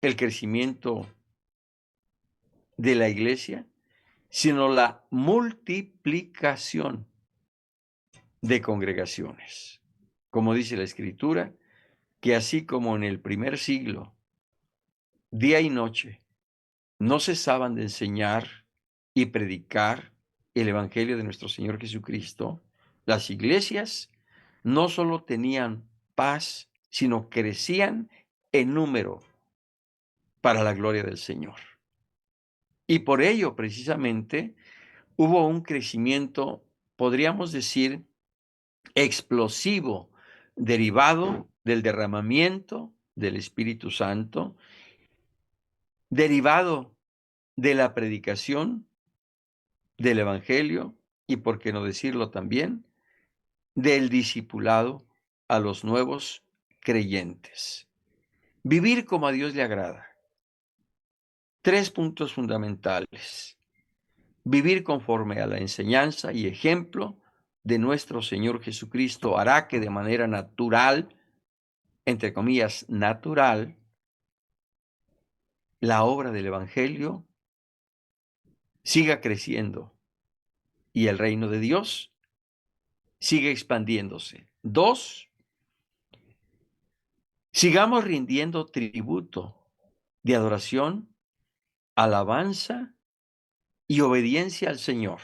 el crecimiento de la iglesia, sino la multiplicación de congregaciones. Como dice la Escritura, que así como en el primer siglo, día y noche, no cesaban de enseñar y predicar el Evangelio de nuestro Señor Jesucristo, las iglesias no solo tenían paz, sino crecían en número para la gloria del Señor. Y por ello, precisamente, hubo un crecimiento, podríamos decir, explosivo, derivado del derramamiento del Espíritu Santo, derivado de la predicación del Evangelio y, por qué no decirlo también, del discipulado a los nuevos creyentes. Vivir como a Dios le agrada. 3 puntos fundamentales. Vivir conforme a la enseñanza y ejemplo de nuestro Señor Jesucristo hará que de manera natural, entre comillas, natural, la obra del Evangelio siga creciendo y el reino de Dios sigue expandiéndose. 2, sigamos rindiendo tributo de adoración, alabanza y obediencia al Señor.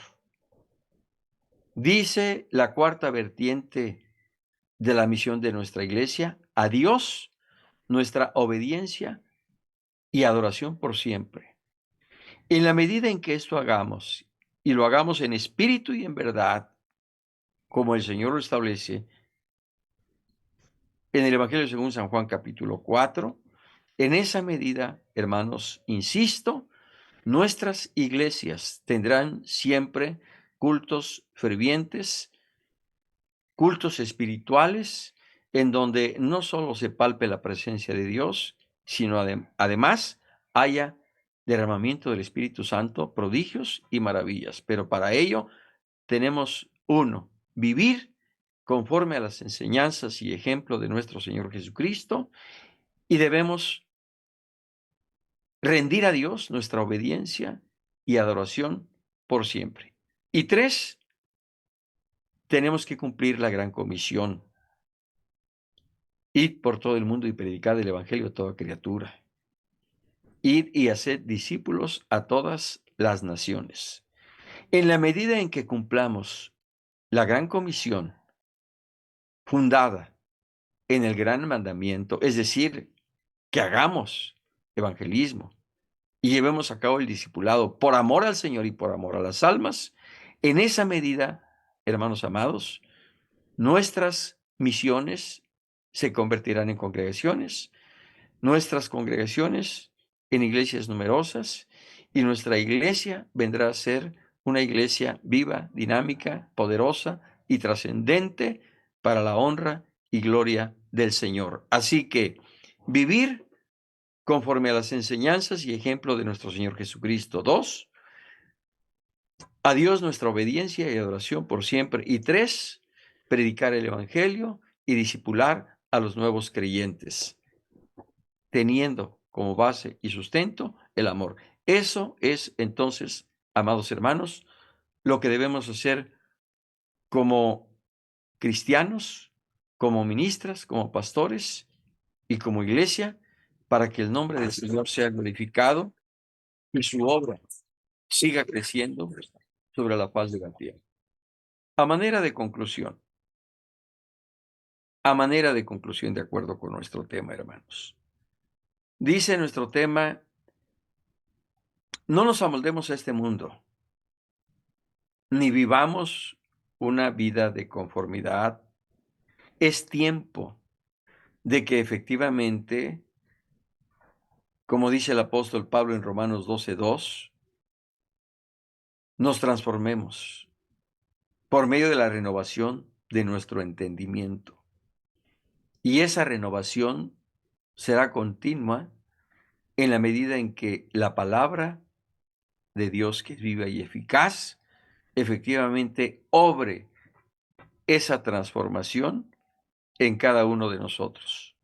Dice la cuarta vertiente de la misión de nuestra iglesia, a Dios nuestra obediencia y adoración por siempre. En la medida en que esto hagamos, y lo hagamos en espíritu y en verdad, como el Señor lo establece en el Evangelio según San Juan capítulo 4, en esa medida, hermanos, insisto, nuestras iglesias tendrán siempre cultos fervientes, cultos espirituales, en donde no solo se palpe la presencia de Dios, sino además haya derramamiento del Espíritu Santo, prodigios y maravillas. Pero para ello tenemos vivir conforme a las enseñanzas y ejemplo de nuestro Señor Jesucristo, y debemos rendir a Dios nuestra obediencia y adoración por siempre. Y 3, tenemos que cumplir la gran comisión: id por todo el mundo y predicad el evangelio a toda criatura. Id y haced discípulos a todas las naciones. En la medida en que cumplamos la gran comisión fundada en el gran mandamiento, es decir, que hagamos evangelismo y llevemos a cabo el discipulado por amor al Señor y por amor a las almas, en esa medida, hermanos amados, nuestras misiones se convertirán en congregaciones, nuestras congregaciones en iglesias numerosas, y nuestra iglesia vendrá a ser una iglesia viva, dinámica, poderosa y trascendente para la honra y gloria del Señor. Así que vivir conforme a las enseñanzas y ejemplo de nuestro Señor Jesucristo. 2, a Dios nuestra obediencia y adoración por siempre. Y 3, predicar el evangelio y discipular a los nuevos creyentes, teniendo como base y sustento el amor. Eso es entonces, amados hermanos, lo que debemos hacer como cristianos, como ministras, como pastores y como iglesia, para que el nombre del Señor sea glorificado y su obra siga creciendo sobre la faz de la tierra. A manera de conclusión, de acuerdo con nuestro tema, hermanos. Dice nuestro tema: no nos amoldemos a este mundo, ni vivamos una vida de conformidad. Es tiempo de que efectivamente, como dice el apóstol Pablo en Romanos 12:2, nos transformemos por medio de la renovación de nuestro entendimiento. Y esa renovación será continua en la medida en que la palabra de Dios, que es viva y eficaz, efectivamente obre esa transformación en cada uno de nosotros.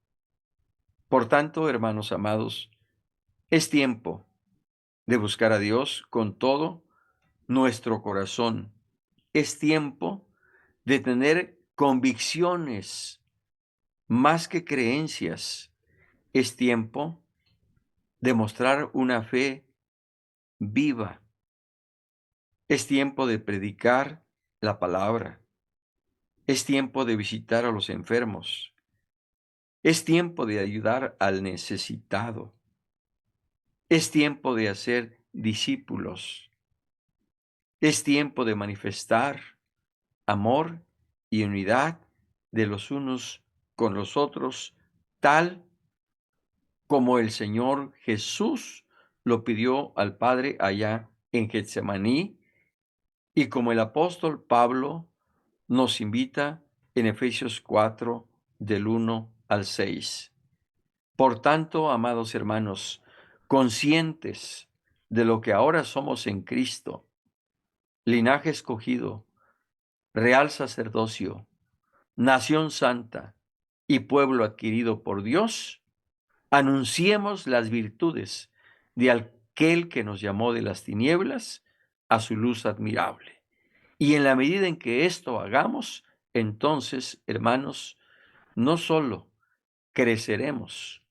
Por tanto, hermanos amados, es tiempo de buscar a Dios con todo nuestro corazón. Es tiempo de tener convicciones más que creencias. Es tiempo de mostrar una fe viva. Es tiempo de predicar la palabra. Es tiempo de visitar a los enfermos. Es tiempo de ayudar al necesitado. Es tiempo de hacer discípulos. Es tiempo de manifestar amor y unidad de los unos con los otros, tal como el Señor Jesús lo pidió al Padre allá en Getsemaní y como el apóstol Pablo nos invita en Efesios 4 del 1 al 6. Por tanto, amados hermanos, conscientes de lo que ahora somos en Cristo, linaje escogido, real sacerdocio, nación santa y pueblo adquirido por Dios, anunciemos las virtudes de aquel que nos llamó de las tinieblas a su luz admirable. Y en la medida en que esto hagamos, entonces, hermanos, no solo creceremos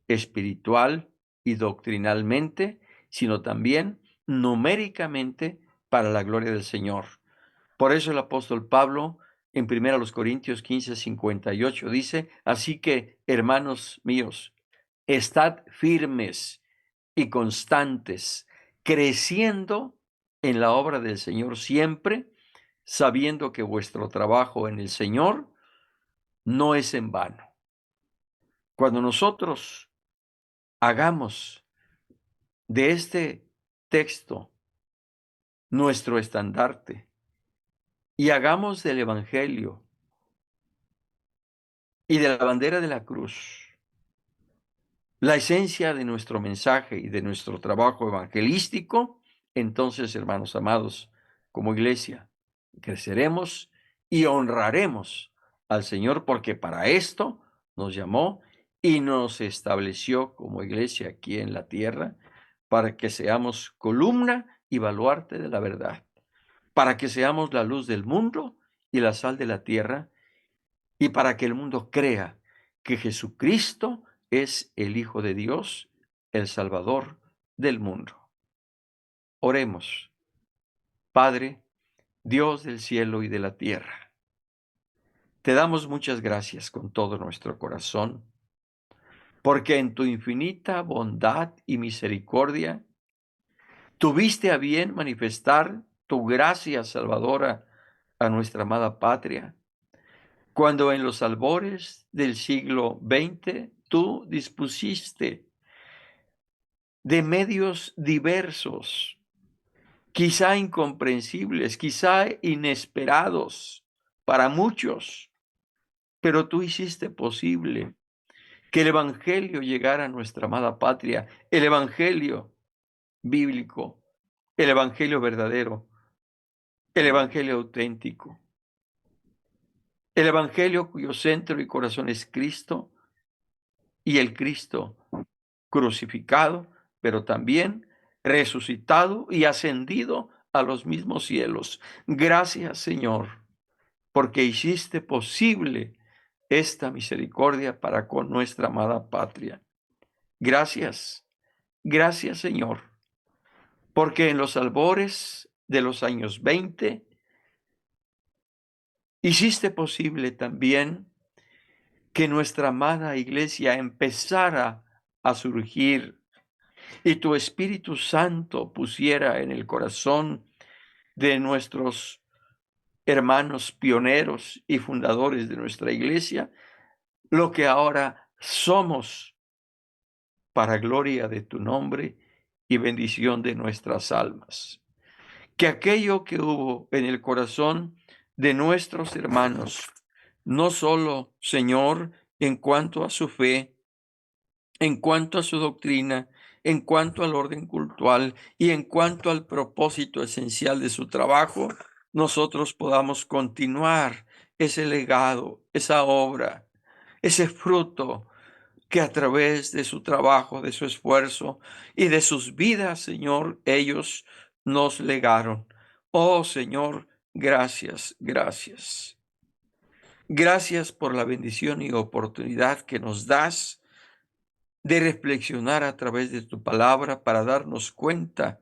espiritual y doctrinalmente, sino también numéricamente para la gloria del Señor. Por eso el apóstol Pablo en 1 Corintios 15:58 dice, así que, hermanos míos, estad firmes y constantes, creciendo en la obra del Señor siempre, sabiendo que vuestro trabajo en el Señor no es en vano. Cuando nosotros hagamos de este texto nuestro estandarte y hagamos del Evangelio y de la bandera de la cruz la esencia de nuestro mensaje y de nuestro trabajo evangelístico, entonces, hermanos amados, como iglesia, creceremos y honraremos al Señor, porque para esto nos llamó y nos estableció como iglesia aquí en la tierra, para que seamos columna y baluarte de la verdad, para que seamos la luz del mundo y la sal de la tierra, y para que el mundo crea que Jesucristo es el Hijo de Dios, el Salvador del mundo. Oremos. Padre, Dios del cielo y de la tierra, te damos muchas gracias con todo nuestro corazón, porque en tu infinita bondad y misericordia tuviste a bien manifestar tu gracia salvadora a nuestra amada patria, cuando en los albores del siglo XX tú dispusiste de medios diversos, quizá incomprensibles, quizá inesperados para muchos, pero tú hiciste posible que el Evangelio llegara a nuestra amada patria, el Evangelio bíblico, el Evangelio verdadero, el Evangelio auténtico, el Evangelio cuyo centro y corazón es Cristo y el Cristo crucificado, pero también resucitado y ascendido a los mismos cielos. Gracias, Señor, porque hiciste posible esta misericordia para con nuestra amada patria. Gracias, gracias, Señor, porque en los albores de los años 20 hiciste posible también que nuestra amada iglesia empezara a surgir y tu Espíritu Santo pusiera en el corazón de nuestros hermanos pioneros y fundadores de nuestra iglesia lo que ahora somos para gloria de tu nombre y bendición de nuestras almas. Que aquello que hubo en el corazón de nuestros hermanos, no solo, Señor, en cuanto a su fe, en cuanto a su doctrina, en cuanto al orden cultural y en cuanto al propósito esencial de su trabajo, nosotros podamos continuar ese legado, esa obra, ese fruto que a través de su trabajo, de su esfuerzo y de sus vidas, Señor, ellos nos legaron. Oh Señor, gracias, gracias. Gracias por la bendición y oportunidad que nos das de reflexionar a través de tu palabra para darnos cuenta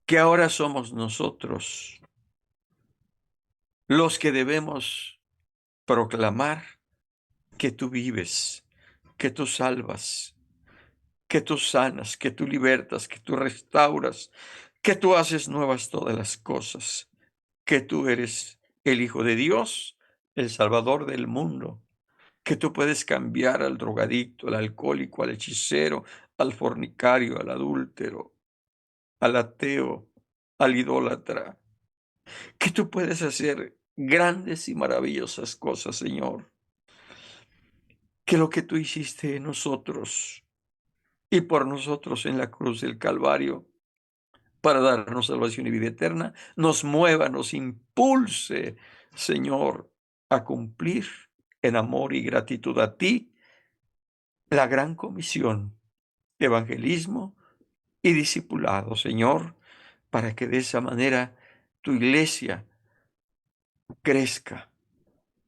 que ahora somos nosotros los que debemos proclamar que tú vives, que tú salvas, que tú sanas, que tú libertas, que tú restauras, que tú haces nuevas todas las cosas, que tú eres el Hijo de Dios, el Salvador del mundo, que tú puedes cambiar al drogadicto, al alcohólico, al hechicero, al fornicario, al adúltero, al ateo, al idólatra, que tú puedes hacer grandes y maravillosas cosas, Señor, que lo que tú hiciste en nosotros y por nosotros en la cruz del Calvario, para darnos salvación y vida eterna, nos mueva, nos impulse, Señor, a cumplir en amor y gratitud a ti la gran comisión, evangelismo y discipulado, Señor, para que de esa manera tu iglesia crezca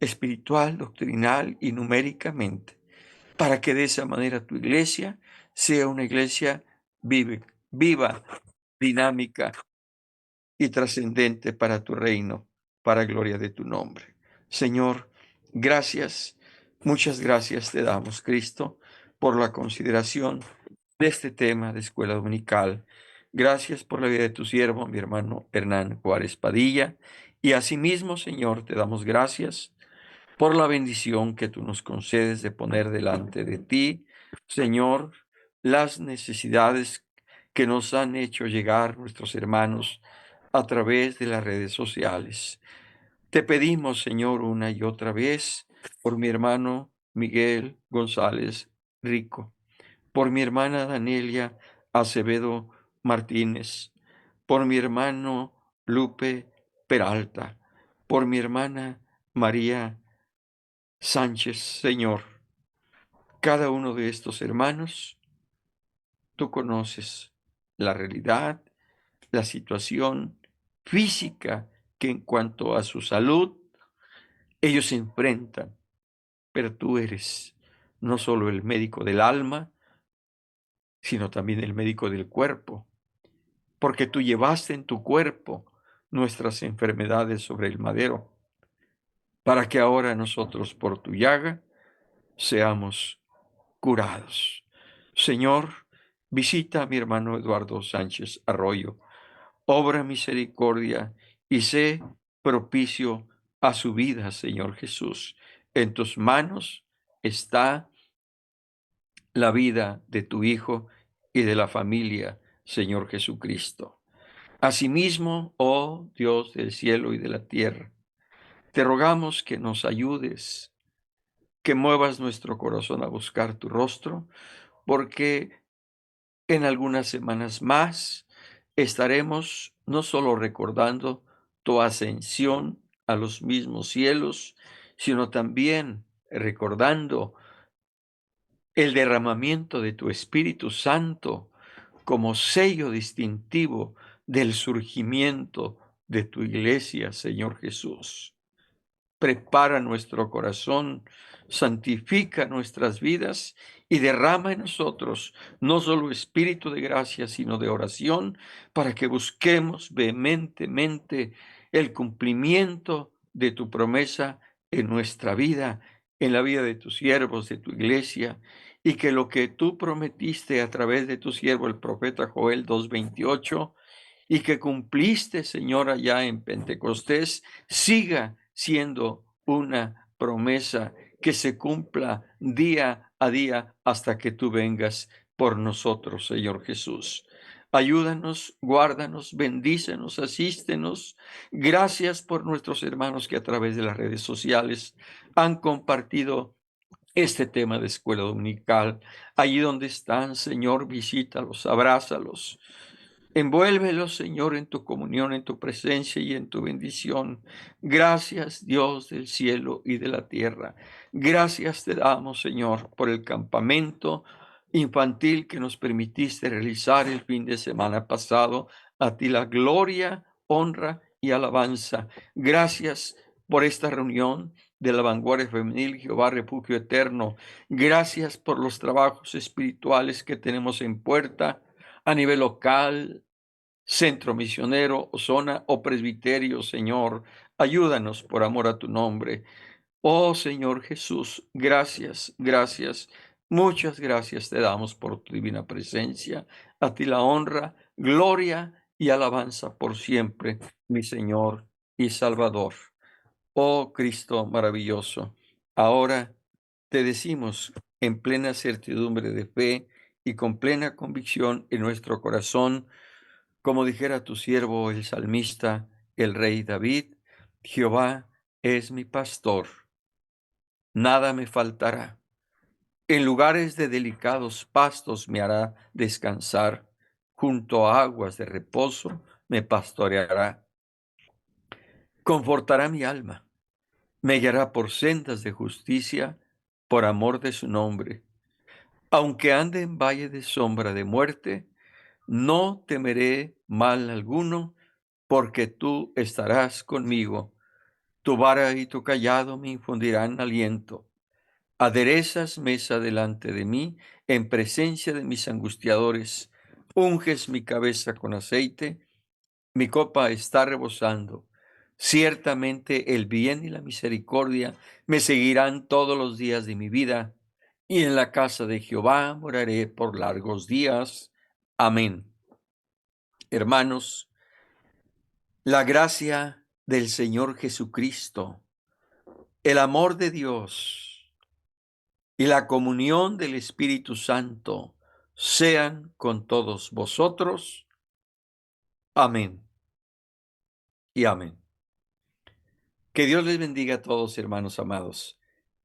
espiritual, doctrinal y numéricamente, para que de esa manera tu iglesia sea una iglesia viva, dinámica y trascendente para tu reino, para gloria de tu nombre. Señor, gracias, muchas gracias te damos, Cristo, por la consideración de este tema de escuela dominical. Gracias por la vida de tu siervo, mi hermano Hernán Juárez Padilla. Y asimismo, Señor, te damos gracias por la bendición que tú nos concedes de poner delante de ti, Señor, las necesidades que nos han hecho llegar nuestros hermanos a través de las redes sociales. Te pedimos, Señor, una y otra vez por mi hermano Miguel González Rico, por mi hermana Danelia Acevedo Martínez, por mi hermano Lupe Peralta, por mi hermana María Sánchez, Señor. Cada uno de estos hermanos, tú conoces la realidad, la situación física que en cuanto a su salud ellos se enfrentan, pero tú eres no solo el médico del alma, sino también el médico del cuerpo, porque tú llevaste en tu cuerpo nuestras enfermedades sobre el madero, para que ahora nosotros por tu llaga seamos curados. Señor, visita a mi hermano Eduardo Sánchez Arroyo, obra misericordia y sé propicio a su vida, Señor Jesús. En tus manos está la vida de tu Hijo y de la familia, Señor Jesucristo. Asimismo, oh Dios del cielo y de la tierra, te rogamos que nos ayudes, que muevas nuestro corazón a buscar tu rostro, porque en algunas semanas más estaremos no solo recordando tu ascensión a los mismos cielos, sino también recordando el derramamiento de tu Espíritu Santo como sello distintivo del surgimiento de tu iglesia, Señor Jesús. Prepara nuestro corazón, santifica nuestras vidas y derrama en nosotros no solo espíritu de gracia, sino de oración, para que busquemos vehementemente el cumplimiento de tu promesa en nuestra vida, en la vida de tus siervos, de tu iglesia, y que lo que tú prometiste a través de tu siervo, el profeta Joel 2:28, y que cumpliste, Señor, allá en Pentecostés, siga siendo una promesa que se cumpla día a día hasta que tú vengas por nosotros, Señor Jesús. Ayúdanos, guárdanos, bendícenos, asístenos. Gracias por nuestros hermanos que a través de las redes sociales han compartido este tema de escuela dominical. Allí donde están, Señor, visítalos, abrázalos. Envuélvelos, Señor, en tu comunión, en tu presencia y en tu bendición. Gracias, Dios del cielo y de la tierra. Gracias te damos, Señor, por el campamento infantil que nos permitiste realizar el fin de semana pasado. A ti la gloria, honra y alabanza. Gracias por esta reunión de la vanguardia femenil Jehová Refugio Eterno. Gracias por los trabajos espirituales que tenemos en puerta a nivel local, centro misionero, o zona o presbiterio, Señor. Ayúdanos por amor a tu nombre. Oh Señor Jesús, gracias, gracias. Muchas gracias te damos por tu divina presencia. A ti la honra, gloria y alabanza por siempre, mi Señor y Salvador. Oh Cristo maravilloso, ahora te decimos en plena certidumbre de fe y con plena convicción en nuestro corazón, como dijera tu siervo el salmista, el rey David: Jehová es mi pastor, nada me faltará. En lugares de delicados pastos me hará descansar, junto a aguas de reposo me pastoreará. Confortará mi alma, me guiará por sendas de justicia, por amor de su nombre. Aunque ande en valle de sombra de muerte, no temeré mal alguno, porque tú estarás conmigo. Tu vara y tu cayado me infundirán aliento. Aderezas mesa delante de mí, en presencia de mis angustiadores. Unges mi cabeza con aceite, mi copa está rebosando. Ciertamente el bien y la misericordia me seguirán todos los días de mi vida, y en la casa de Jehová moraré por largos días. Amén. Hermanos, la gracia del Señor Jesucristo, el amor de Dios y la comunión del Espíritu Santo sean con todos vosotros. Amén y amén. Que Dios les bendiga a todos, hermanos amados.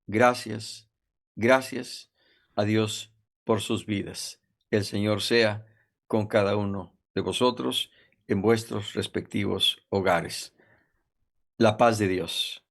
Gracias, gracias a Dios por sus vidas. El Señor sea con cada uno de vosotros en vuestros respectivos hogares. La paz de Dios.